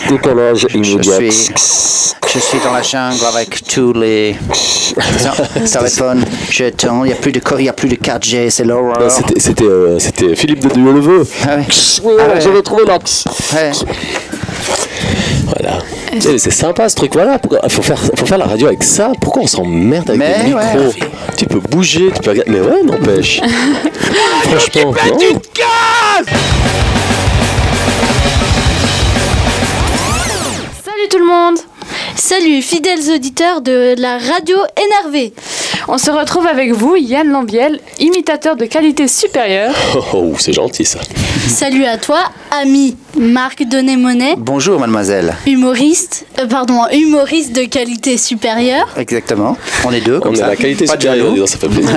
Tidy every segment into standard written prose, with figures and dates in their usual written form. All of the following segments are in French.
Décalage immédiat. Je suis dans la jungle avec tous les téléphones. J'attends. Il n'y a plus de 4G. C'est l'horreur. C'était Philippe de Dieu-le-Veut. Ah ouais. Oui, j'avais trouvé l'axe. Ouais. Voilà. C'est sympa ce truc. Voilà. Faut faire la radio avec ça. Pourquoi on s'emmerde avec des micros? Ouais. Tu peux bouger, tu peux regarder. Mais ouais, n'empêche. Franchement. Non. Salut tout le monde! Salut fidèles auditeurs de la radio énervée. On se retrouve avec vous, Yann Lambiel, imitateur de qualité supérieure. Oh, c'est gentil ça. Salut à toi, ami Marc Donnet-Monet. Bonjour, mademoiselle. Humoriste de qualité supérieure. Exactement. On est deux, comme ça. On est la qualité Pas de supérieure, jaloux. ça fait plaisir.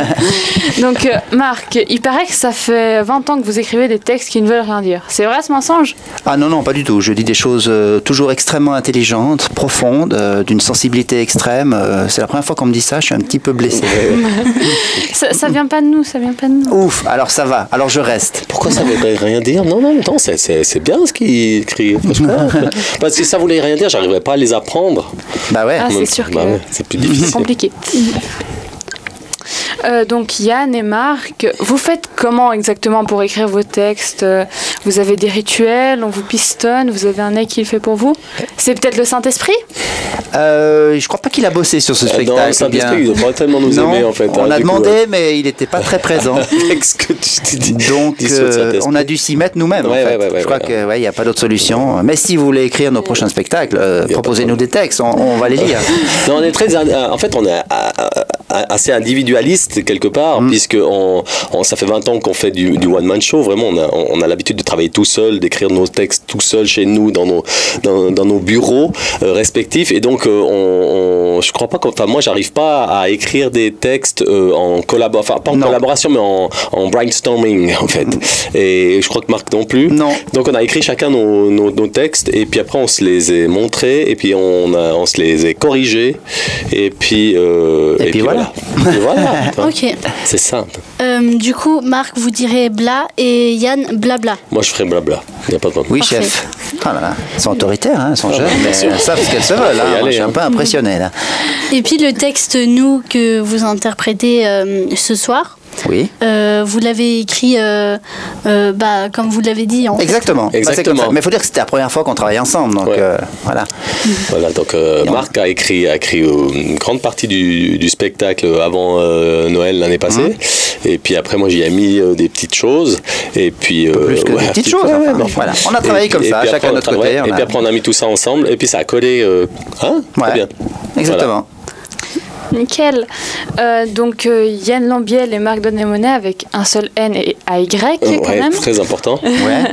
Donc Marc, il paraît que ça fait 20 ans que vous écrivez des textes qui ne veulent rien dire. C'est vrai ce mensonge? Ah non, pas du tout. Je dis des choses toujours extrêmement intelligentes, profondes, d'une sensibilité extrême. C'est la première fois qu'on me dit ça, je suis un petit peu blessé. Ça vient pas de nous, ça vient pas de nous. Ouf, alors ça va, alors je reste. Pourquoi ça voulait rien dire? Non, c'est bien ce qu'il écrit. Parce que ça voulait rien dire, j'arriverais pas à les apprendre. Bah ouais. Ah, c'est sûr que c'est plus difficile. c'est compliqué. Donc Yann et Marc, vous faites comment exactement pour écrire vos textes? Vous avez des rituels, on vous pistonne, vous avez un mec qui le fait pour vous? C'est peut-être le Saint-Esprit? Je crois pas qu'il a bossé sur ce spectacle. Non, Saint-Esprit, il devrait tellement nous aimer en fait. On a demandé, mais il n'était pas très présent. Ce que tu t'es dit. Donc on a dû s'y mettre nous-mêmes. En fait. Je crois qu'il n'y a pas d'autre solution. Mais si vous voulez écrire nos prochains spectacles, proposez-nous des textes, on va les lire. Non, on est en fait, on est assez individualiste quelque part, puisque ça fait 20 ans qu'on fait du one-man show. Vraiment, on a l'habitude de travailler tout seul, d'écrire nos textes tout seul chez nous, dans nos bureaux respectifs. Et donc, je crois pas moi, j'arrive pas à écrire des textes en collaboration, enfin, pas en collaboration, mais en brainstorming, en fait. Et je crois que Marc non plus. Non. Donc, on a écrit chacun nos textes, et puis après, on se les est montrés, et puis on se les est corrigés, et puis voilà. Et voilà. Ok. C'est simple. Du coup, Marc, vous direz bla et Yann blabla. Moi, je ferai blabla. Il n'y a pas de problème. Oui, Parfait. chef. Ah là là, ils sont autoritaires, ils sont jeunes, mais sûr. elles savent ce qu'elles se veulent. Faut y aller, Je suis un peu impressionné là. Et puis le texte nous que vous interprétez ce soir, Oui. vous l'avez écrit comme vous l'avez dit. Exactement. Exactement. C'est comme ça. Mais il faut dire que c'était la première fois qu'on travaillait ensemble, donc voilà. Voilà, donc Marc a écrit une grande partie du spectacle avant Noël l'année passée. Et puis après, moi, j'y ai mis des petites choses. Et puis, Plus que des petites choses. Enfin, voilà. On a travaillé comme ça, chacun de notre côté. Et puis après, on a mis tout ça ensemble. Et puis ça a collé. Très bien. Exactement. Nickel. Donc Yann Lambiel et Marc Donnet-Monet avec un seul N et AY quand même. Très important. Ouais.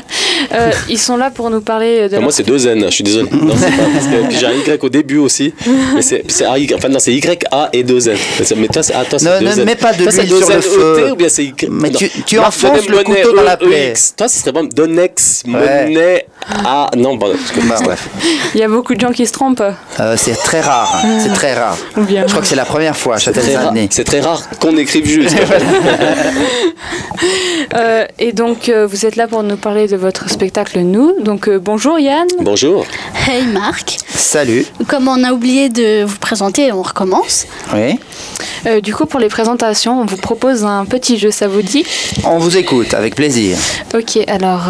Ils sont là pour nous parler de Moi, c'est 2 N, je suis désolé. Non, c'est pas parce que puis j'ai un Y au début aussi. Mais c'est AY. Enfin, non, c'est YA et 2 N. Mais toi, c'est 2 Ne N. mets pas de Toi, c'est l'huile sur 2 le N feu. ET ou bien c'est Y? Mais Non. tu enfonces le couteau dans la plaie. Toi, ce serait vraiment Donex, Monet, A. Non, bon, Bref. Il y a beaucoup de gens qui se trompent. C'est très rare. C'est très rare. Ou bien. Je crois que c'est la première fois. c'est très rare qu'on écrive juste. Et donc vous êtes là pour nous parler de votre spectacle Nous. Donc bonjour Yann. Bonjour. Hey Marc. Salut. Comme on a oublié de vous présenter, on recommence. Oui. Du coup pour les présentations, on vous propose un petit jeu, ça vous dit? On vous écoute avec plaisir. Ok, alors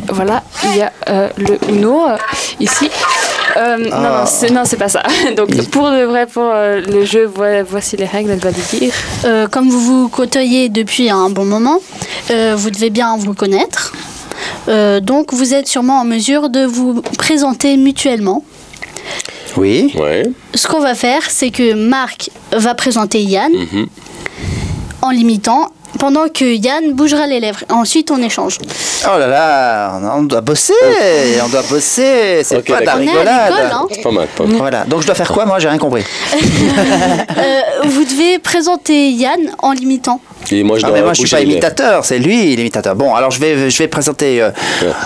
voilà, il y a le Uno ici. Non, c'est pas ça. Donc pour de vrai, pour le jeu, voici les règles, elle va les dire. Comme vous vous côtoyez depuis un bon moment, vous devez bien vous connaître. Donc vous êtes sûrement en mesure de vous présenter mutuellement. Oui. Ouais. Ce qu'on va faire, c'est que Marc va présenter Yann en l'imitant, pendant que Yann bougera les lèvres. Ensuite, on échange. Oh là là, on doit bosser, c'est Ok, pas de la d'accord. On est à rigolade. l'école, hein. C'est pas mal. Pas mal. Voilà, donc je dois faire quoi moi? J'ai rien compris. Vous devez présenter Yann en l'imitant. Et moi, je dois mais moi, je suis pas bouger les lèvres. imitateur, c'est lui l'imitateur. Bon, alors je vais présenter.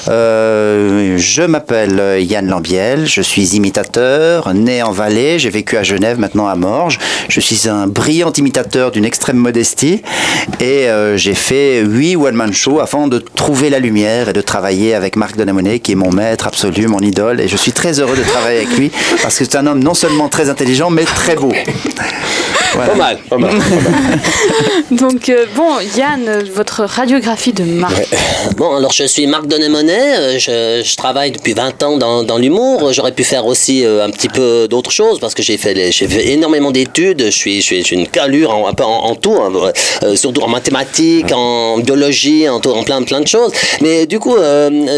Je m'appelle Yann Lambiel, je suis imitateur, né en Valais, j'ai vécu à Genève, maintenant à Morges. Je suis un brillant imitateur d'une extrême modestie et j'ai fait 8 one-man shows avant de trouver la lumière et de travailler avec Marc Donamonet, qui est mon maître absolu, mon idole. Et je suis très heureux de travailler avec lui parce que c'est un homme non seulement très intelligent, mais très beau. Voilà. Pas mal. Donc, bon, Yann, votre radiographie de Marc. Bon, alors je suis Marc Donamonet, je travaille depuis 20 ans dans l'humour. J'aurais pu faire aussi un petit peu d'autres choses parce que j'ai fait énormément d'études. Je suis une calure un peu en tout, surtout en mathématiques, en biologie, en plein de choses. Mais du coup,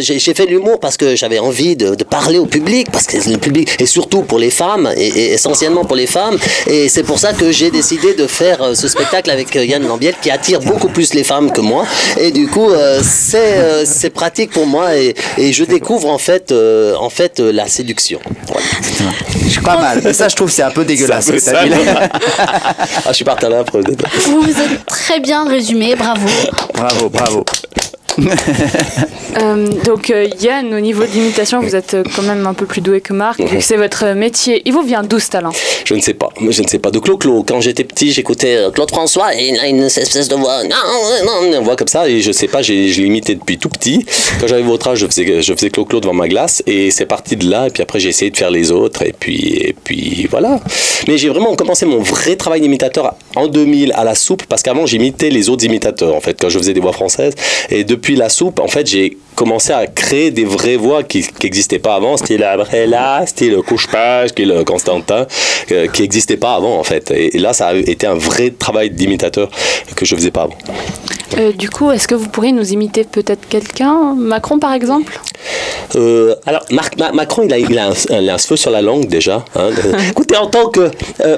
j'ai fait de l'humour parce que j'avais envie de parler au public, parce que le public est surtout pour les femmes, et essentiellement pour les femmes. Et c'est pour ça que j'ai décidé de faire ce spectacle avec Yann Lambiel, qui attire beaucoup plus les femmes que moi. Et du coup, c'est pratique pour moi, et je découvre en fait la séduction. Voilà. C'est pas mal. Ça, je trouve, c'est un peu dégueulasse. C'est un peu je suis parti à la preuve. Vous êtes très bien résumé, bravo. Bravo. Donc Yann, au niveau d'imitation, vous êtes quand même un peu plus doué que Marc, vu que c'est votre métier. Il vous vient d'où ce talent? Je ne sais pas. De Clo-Clo. Quand j'étais petit, j'écoutais Claude François, et il a une espèce de voix, une voix comme ça, et je sais pas, je l'imitais depuis tout petit. Quand j'avais votre âge, je faisais Clo-Clo devant ma glace, et c'est parti de là, et puis après j'ai essayé de faire les autres, et puis voilà. Mais j'ai vraiment commencé mon vrai travail d'imitateur en 2000 à la soupe, parce qu'avant j'imitais les autres imitateurs, en fait, quand je faisais des voix françaises, et depuis la soupe, en fait, j'ai commencé à créer des vraies voix qui n'existaient pas avant, style Abrella, style Couche-Page, style Constantin, qui n'existaient pas avant, en fait. Et là, ça a été un vrai travail d'imitateur que je ne faisais pas avant. Du coup, est-ce que vous pourriez nous imiter peut-être quelqu'un? Macron, par exemple? Alors, Macron, il a un feu sur la langue, déjà. Hein. Écoutez, en tant que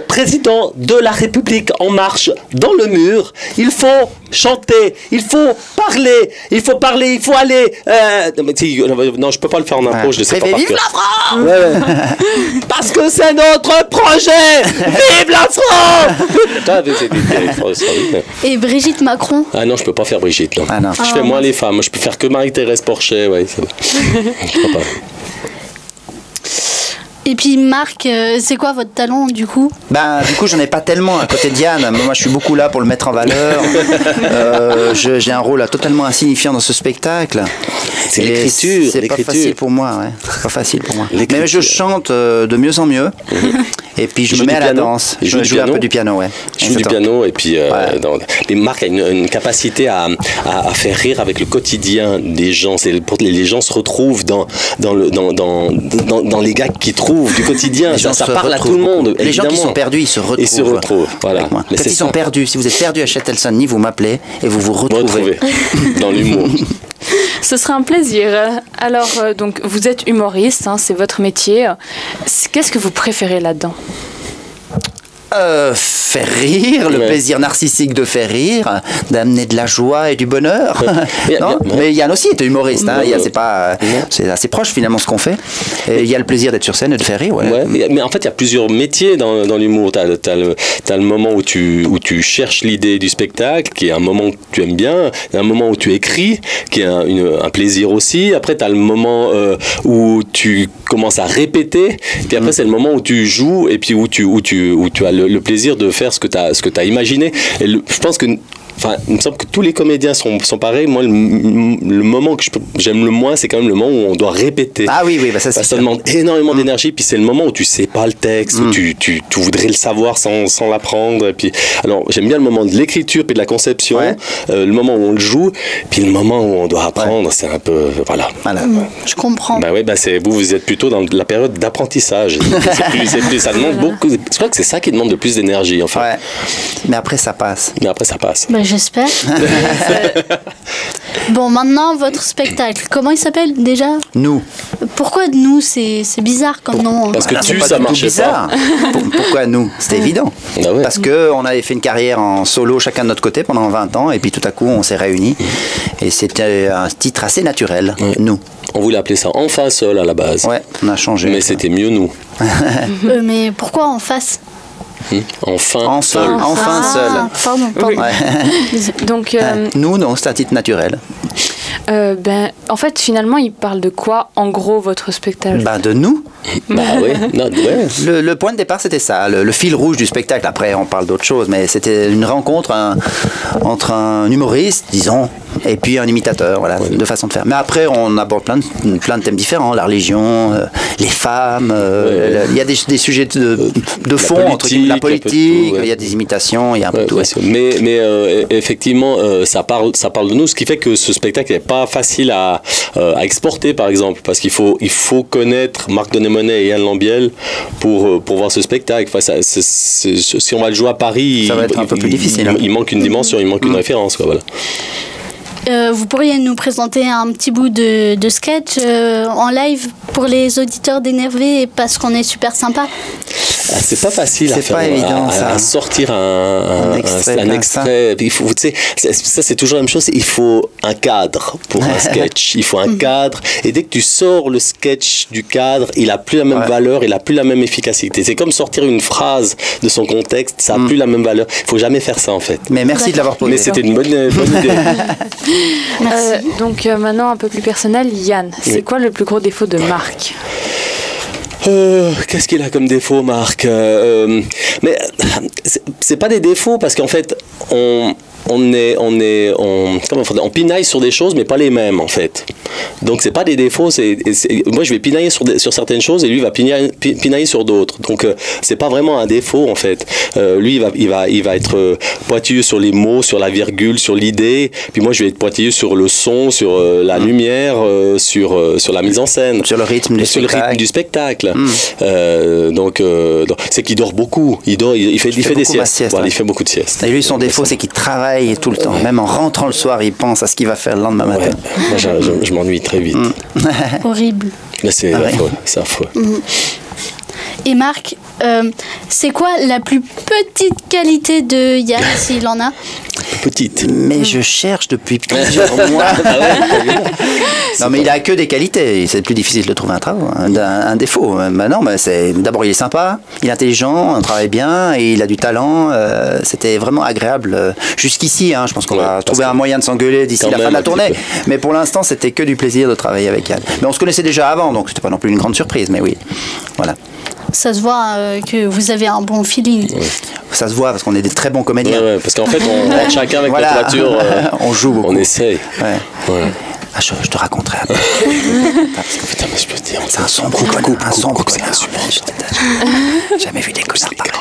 président de la République En Marche, dans le mur, il faut chanter, il faut parler, il faut aller... non, je peux pas le faire en impro, je ne sais pas par Vive cœur. la France! Ouais. Parce que c'est notre projet! Vive la France! Et Brigitte Macron? Ah non, je peux pas faire Brigitte, non. Ah non. Je fais moins les femmes. Je peux faire que Marie-Thérèse Porchet, ouais. Je peux pas. Et puis Marc, c'est quoi votre talent du coup? Du coup, j'en ai pas tellement à côté de Diane. Moi, je suis beaucoup là pour le mettre en valeur. J'ai un rôle totalement insignifiant dans ce spectacle. C'est l'écriture. C'est pas facile pour moi, ouais. C'est pas facile pour moi. Mais je chante de mieux en mieux. Et puis je me mets à la danse. Je joue un peu du piano, ouais. Je joue du piano, et puis mais Marc a une capacité à faire rire avec le quotidien des gens. Les gens se retrouvent dans les gags qu'ils trouvent du quotidien. Ça parle à tout le monde. Les gens qui sont perdus, ils se retrouvent. Ils se retrouvent, voilà. Quand ils sont perdus, si vous êtes perdu à Châtel-Saint-Denis, vous m'appelez et vous vous retrouvez. Dans l'humour. Ce sera un plaisir. Alors, donc, vous êtes humoriste, hein, c'est votre métier. Qu'est-ce que vous préférez là-dedans? Faire rire, le plaisir narcissique de faire rire, d'amener de la joie et du bonheur. Mais Yann aussi était humoriste, hein. C'est assez proche finalement ce qu'on fait. Et il y a le plaisir d'être sur scène et de faire rire. Ouais. Mais en fait, il y a plusieurs métiers dans l'humour. T'as le moment où tu cherches l'idée du spectacle, qui est un moment que tu aimes bien. Il y a un moment où tu écris, qui est un plaisir aussi. Après, tu as le moment où tu commences à répéter. Puis après, c'est le moment où tu joues, et puis où tu as le plaisir de faire ce que tu as imaginé. Et je pense que il me semble que tous les comédiens sont pareils. Moi, le moment que j'aime le moins, c'est quand même le moment où on doit répéter. Ah oui, ça demande énormément d'énergie. Puis c'est le moment où tu sais pas le texte, où tu voudrais le savoir sans l'apprendre. Et puis, alors, j'aime bien le moment de l'écriture puis de la conception, le moment où on le joue, puis le moment où on doit apprendre. C'est un peu, voilà. Je comprends. Vous êtes plutôt dans la période d'apprentissage. Ça demande beaucoup. Je crois que c'est ça qui demande le plus d'énergie, enfin. Ouais. Mais après, ça passe. J'espère. Bon, maintenant, votre spectacle. Comment il s'appelle déjà? Nous. Pourquoi nous? C'est bizarre comme nom. Parce que ça marchait pas. Pourquoi nous? C'était évident. Parce qu'on avait fait une carrière en solo chacun de notre côté pendant 20 ans, et puis tout à coup, on s'est réunis. Et c'était un titre assez naturel, nous. On voulait appeler ça En face seul à la base. Ouais, on a changé. Mais c'était mieux nous. Mais pourquoi En face? Enfin seul. Enfin seul. Pardon. Oui. Donc, Nous, non, c'est un titre naturel. en fait, finalement, il parle de quoi, en gros, votre spectacle? De nous. Bah oui, Le point de départ, c'était ça, le fil rouge du spectacle. Après, on parle d'autre chose, mais c'était une rencontre entre un humoriste, disons, et puis un imitateur, voilà, deux façons de faire. Mais après, on aborde plein de thèmes différents, la religion, les femmes, il y a des sujets de fond, entre guillemets, la politique, il y a des imitations, il y a un peu tout. Mais effectivement, ça parle de nous, ce qui fait que ce spectacle n'est pas facile à exporter, par exemple, parce qu'il faut connaître Marc Denemonet et Yann Lambiel pour voir ce spectacle. Enfin, si on va le jouer à Paris, ça va être un peu plus difficile. Il manque une dimension, il manque une référence, quoi, voilà. Vous pourriez nous présenter un petit bout de sketch en live pour les auditeurs d'Énervé parce qu'on est super sympa. C'est pas facile à sortir un extrait. Il faut, tu sais, ça c'est toujours la même chose. Il faut un cadre pour un sketch. Il faut un cadre. Et dès que tu sors le sketch du cadre, il a plus la même valeur, il a plus la même efficacité. C'est comme sortir une phrase de son contexte, ça a plus la même valeur. Il faut jamais faire ça en fait. Mais merci de l'avoir posé. Mais c'était une bonne idée. Donc maintenant un peu plus personnel, Yann, c'est quoi le plus gros défaut de Marc? Qu'est-ce qu'il a comme défaut, Marc? Mais c'est pas des défauts parce qu'en fait on pinaille sur des choses mais pas les mêmes en fait. Donc c'est pas des défauts, moi je vais pinailler sur certaines choses et lui va pinailler sur d'autres. Donc c'est pas vraiment un défaut en fait. Lui il va être pointilleux sur les mots, sur la virgule, sur l'idée, puis moi je vais être pointilleux sur le son, sur la lumière, sur la mise en scène, sur le rythme du spectacle. Donc c'est qu'il dort beaucoup, il fait des siestes. Voilà, il fait beaucoup de siestes. Et lui son défaut c'est qu'il travaille tout le temps. Même en rentrant le soir, il pense à ce qu'il va faire le lendemain matin. Moi, je m'ennuie très vite. Horrible. Mais c'est affreux. C'est affreux. Et Marc, c'est quoi la plus petite qualité de Yann, s'il en a? Petite. Mais je cherche depuis plusieurs mois. Non, mais il a que des qualités. C'est plus difficile de trouver un défaut. Non, mais d'abord il est sympa, il est intelligent, on travaille bien et il a du talent. C'était vraiment agréable. Jusqu'ici, je pense qu'on va trouver un moyen de s'engueuler d'ici la fin de la tournée. Mais pour l'instant, c'était que du plaisir de travailler avec Yann. Mais on se connaissait déjà avant, donc c'était pas non plus une grande surprise. Mais oui, voilà. Ça se voit que vous avez un bon feeling. Oui. Ça se voit parce qu'on est des très bons comédiens. Parce qu'en fait, on rentre chacun avec notre voiture. On joue beaucoup. On essaye. Je te raconterai après. Putain, mais je peux te dire. C'est un sombre coup. Un sombre coup. J'ai jamais vu des cousins pareils.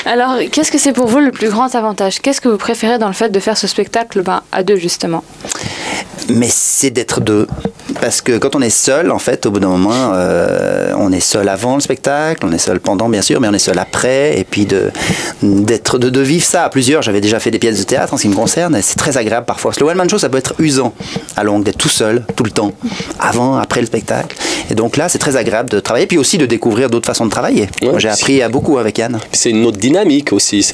Alors, qu'est-ce que c'est pour vous le plus grand avantage? Qu'est-ce que vous préférez dans le fait de faire ce spectacle à deux, justement? Mais c'est d'être deux. Parce que quand on est seul, en fait, au bout d'un moment, on est seul avant le spectacle, on est seul pendant, bien sûr, mais on est seul après. Et puis de vivre ça à plusieurs. J'avais déjà fait des pièces de théâtre en ce qui me concerne, et c'est très agréable parfois. Le one-man show, ça peut être usant à longue, d'être tout seul, tout le temps, avant, après le spectacle. Et donc là, c'est très agréable de travailler, puis aussi de découvrir d'autres façons de travailler. Moi, j'ai appris beaucoup avec Yann. C'est une autre dynamique aussi.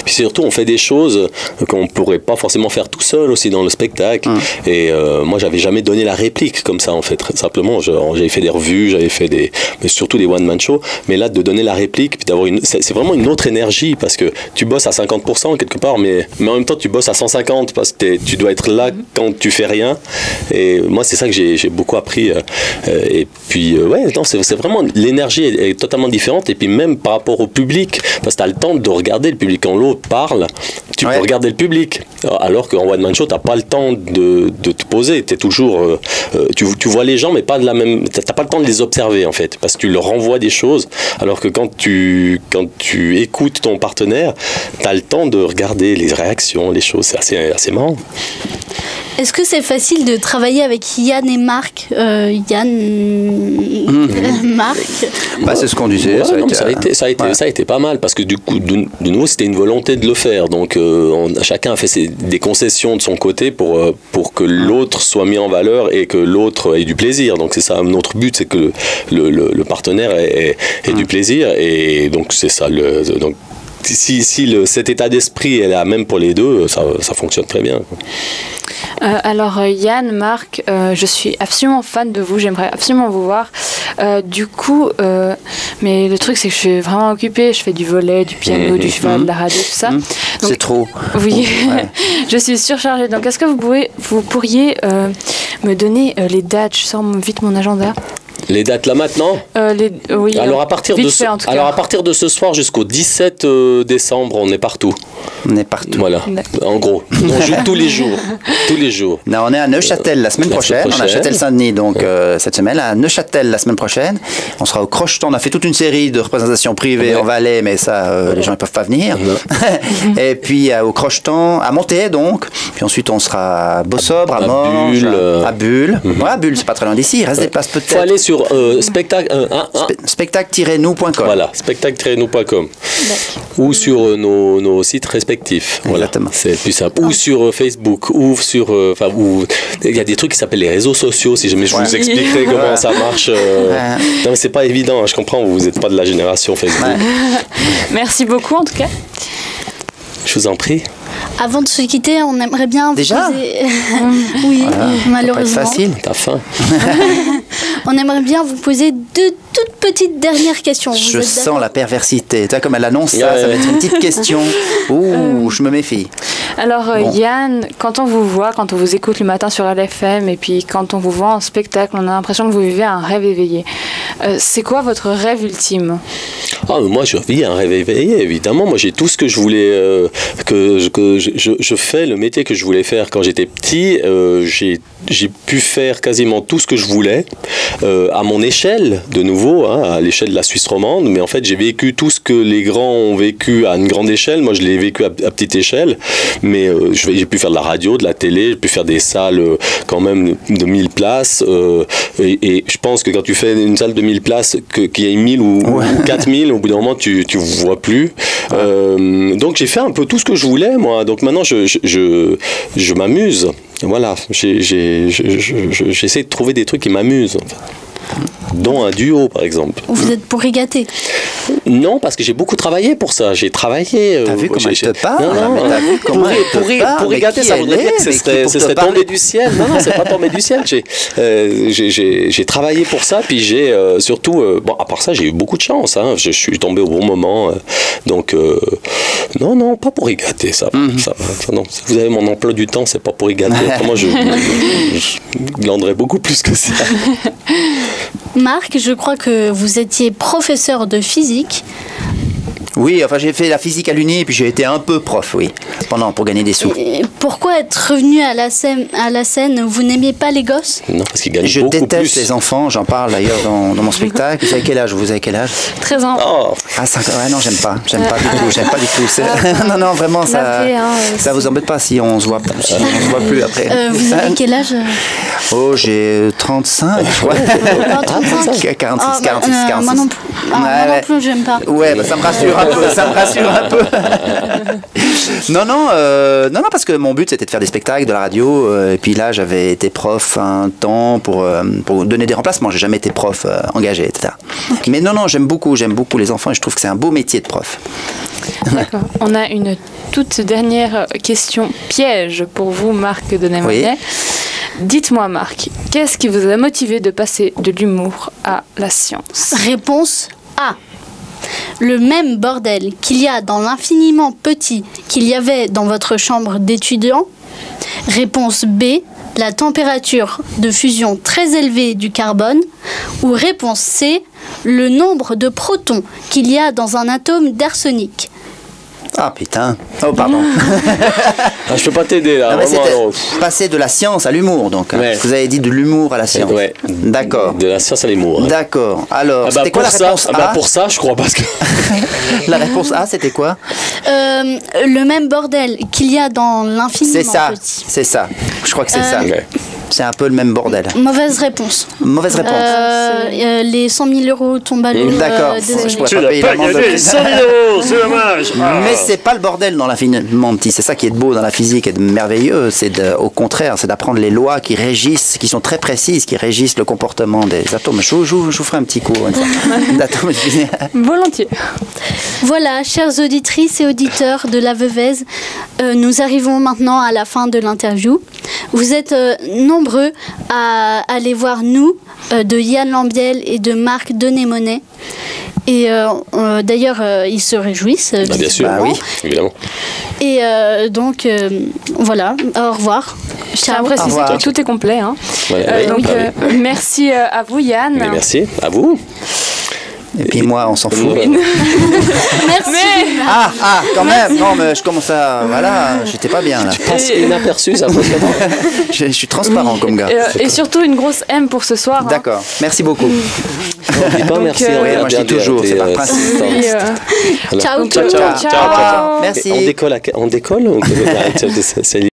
Puis surtout, on fait des choses qu'on ne pourrait pas forcément faire tout seul aussi dans le spectacle. Et moi, j'avais jamais donné la réplique comme ça, en fait. Simplement, j'avais fait des revues, mais surtout des one-man shows. Mais là, de donner la réplique, puis d'avoir c'est vraiment une autre énergie, parce que tu bosses à 50% quelque part, mais en même temps, tu bosses à 150 parce que tu dois être là quand tu fais rien. Et moi, c'est ça que j'ai beaucoup appris. Et puis, c'est vraiment, l'énergie est totalement différente. Et puis, même par rapport au public, parce que tu as le temps de regarder le public. Quand l'autre parle, tu peux regarder le public. Alors qu'en one-man show, tu n'as pas le temps de te poser. Tu es toujours. Tu vois les gens, mais pas de la même. Tu n'as pas le temps de les observer, en fait, parce que tu leur renvoies des choses. Alors que quand tu écoutes ton partenaire, tu as le temps de regarder les réactions, les choses. C'est assez marrant. Est-ce que c'est facile de travailler avec Yann et Marc Yann, Marc c'est ce qu'on disait. Ça a été pas mal, parce que du coup, de nouveau, c'était une volonté de le faire. Donc, chacun a fait des concessions de son côté pour que l'autre soit mis en valeur et que l'autre ait du plaisir. Donc, c'est ça, notre but, c'est que le partenaire ait du plaisir. Et donc, c'est ça. Donc, cet état d'esprit est là même pour les deux, ça fonctionne très bien. Alors Yann, Marc, je suis absolument fan de vous, j'aimerais absolument vous voir. Du coup, mais le truc c'est que je suis vraiment occupée, je fais du volley, du piano, du cheval, de la radio, tout ça. Donc, c'est trop. Oui, je suis surchargée. Donc est-ce que vous pourriez me donner les dates? Je sors vite mon agenda. Les dates là maintenant? Oui. Alors à partir de ce soir jusqu'au 17 décembre, on est partout. On est partout. Voilà. En gros, on joue tous les jours. Tous les jours. Non, on est à Neuchâtel la semaine prochaine. On est à Châtel-Saint-Denis donc cette semaine. À Neuchâtel la semaine prochaine. On sera au Crocheton. On a fait toute une série de représentations privées en Valais, mais ça, les gens ne peuvent pas venir. Et puis au Crocheton, à Monté donc. Puis ensuite on sera à Beausobre, à Morges, à Bulle. Ouais, à Bulle, c'est pas très loin d'ici. Il reste des places peut-être. Faut aller sur spectacle-nous.com. Voilà, spectacle-nous.com. Ou sur nos sites respectifs. Voilà. Exactement. C'est plus simple. Ou sur Facebook, ou sur. Il y a des trucs qui s'appellent les réseaux sociaux, si jamais je vous expliquerai comment ça marche. Non, mais c'est pas évident, je comprends, vous n'êtes pas de la génération Facebook. Merci beaucoup en tout cas. Je vous en prie. Avant de se quitter, on aimerait bien vous poser... Oui, malheureusement. C'est facile. T'as faim. On aimerait bien vous poser deux toutes petites dernières questions. Je sens la perversité. Tu vois, comme elle annonce ça va être une petite question. Ouh, je me méfie. Alors, Yann, quand on vous voit, quand on vous écoute le matin sur LFM, et puis quand on vous voit en spectacle, on a l'impression que vous vivez un rêve éveillé. C'est quoi votre rêve ultime ? Moi, je vis un rêve éveillé, évidemment. Moi, j'ai tout ce que je voulais, je fais le métier que je voulais faire quand j'étais petit. J'ai pu faire quasiment tout ce que je voulais à mon échelle, de nouveau, à l'échelle de la Suisse romande. Mais en fait, j'ai vécu tout ce que les grands ont vécu à une grande échelle. Moi, je l'ai vécu à petite échelle. Mais j'ai pu faire de la radio, de la télé, j'ai pu faire des salles quand même de 1000 places. Et je pense que quand tu fais une salle de 1000 places, qu'il y ait 1000 ou 4000, au bout d'un moment, tu ne vois plus. Donc, j'ai fait un peu tout ce que je voulais, moi. Donc, maintenant, je m'amuse. Voilà, j'essaie de trouver des trucs qui m'amusent, en fait. Dont un duo, par exemple. Vous êtes pour rigater ? Non, parce que j'ai beaucoup travaillé pour ça. J'ai travaillé. T'as vu comment elle te parle ? Non, t'as vu comment pour rigater, ça voudrait dire que ce serait tombé du ciel. Non, c'est pas tombé du ciel. J'ai travaillé pour ça, puis j'ai surtout... à part ça, j'ai eu beaucoup de chance. Je suis tombé au bon moment. Donc, non, pas pour rigater, ça. Ça non. Si vous avez mon emploi du temps, c'est pas pour rigater. Autrement, je glanderais beaucoup plus que ça. Marc, je crois que vous étiez professeur de physique. Oui, enfin j'ai fait la physique à l'Uni et puis j'ai été un peu prof, oui, pour gagner des sous. Et pourquoi être revenu à la scène ? Vous n'aimiez pas les gosses ? Non, parce qu'ils gagnent beaucoup plus. Je déteste les enfants, j'en parle d'ailleurs dans mon spectacle. Vous avez quel âge ? 13 ans. Oh. Ah, 5 ans. Ouais, non, j'aime pas du tout. Non, vraiment, ça vous embête pas si on se voit plus après. Vous avez quel âge ? Oh, j'ai 35, je crois. 46. Moi non plus. Moi non plus, j'aime pas. Ouais, ça me rassure un peu. Non, parce que mon but c'était de faire des spectacles, de la radio, et puis là j'avais été prof un temps pour donner des remplacements. J'ai jamais été prof engagé, etc. Okay. Mais non, j'aime beaucoup les enfants et je trouve que c'est un beau métier de prof. D'accord. On a une toute dernière question piège pour vous, Marc Denemonet. Oui. Dites-moi, Marc, qu'est-ce qui vous a motivé de passer de l'humour à la science ? Réponse A. Le même bordel qu'il y a dans l'infiniment petit qu'il y avait dans votre chambre d'étudiant. Réponse B. La température de fusion très élevée du carbone. Ou réponse C. Le nombre de protons qu'il y a dans un atome d'arsenic. Ah putain. Oh pardon. Je peux pas t'aider là. Non, passer de la science à l'humour donc. Ouais. Vous avez dit de l'humour à la science. Ouais. D'accord. De la science à l'humour. D'accord. Alors, c'était quoi la réponse A ? Pour ça, je crois parce que. La réponse A, c'était quoi ? Le même bordel qu'il y a dans l'infiniment petit. C'est ça. Je crois que c'est ça. Ouais. C'est un peu le même bordel. Mauvaise réponse. Mauvaise réponse. Les 100 000 euros tombent à l'eau. D'accord. Désolé. Je pourrais pas payer l'amende. €, c'est dommage. Mais c'est pas le bordel dans l'infiniment petit. C'est ça qui est beau dans la physique et de merveilleux. Au contraire, c'est d'apprendre les lois qui régissent, qui sont très précises, qui régissent le comportement des atomes. Je vous ferai un petit cours d'atomes. Volontiers. Voilà, chères auditrices et auditeurs de La Veuvez, nous arrivons maintenant à la fin de l'interview. Vous êtes nombreux à aller voir Nous de Yann Lambiel et de Marc Denémonet. Et d'ailleurs, ils se réjouissent. Bien sûr, oui, évidemment. Et donc, voilà, au revoir. Je tiens à Ciao. préciser Au revoir. que tout est complet. Hein. Ouais, Donc, bah oui. merci à vous, Yann. Mais merci, à vous. Et puis moi, on s'en fout. Merci. Quand même. Non, mais je commence à... Voilà, j'étais pas bien, là. Passe inaperçu, ça passe pas. Je suis transparent comme gars. Et surtout une grosse M pour ce soir. Hein. D'accord. Merci beaucoup. Dis pas Donc, merci. oui, moi, je dis toujours, c'est par principe. Oui, Ciao, ciao, ciao. Merci. On décolle ou c'est lié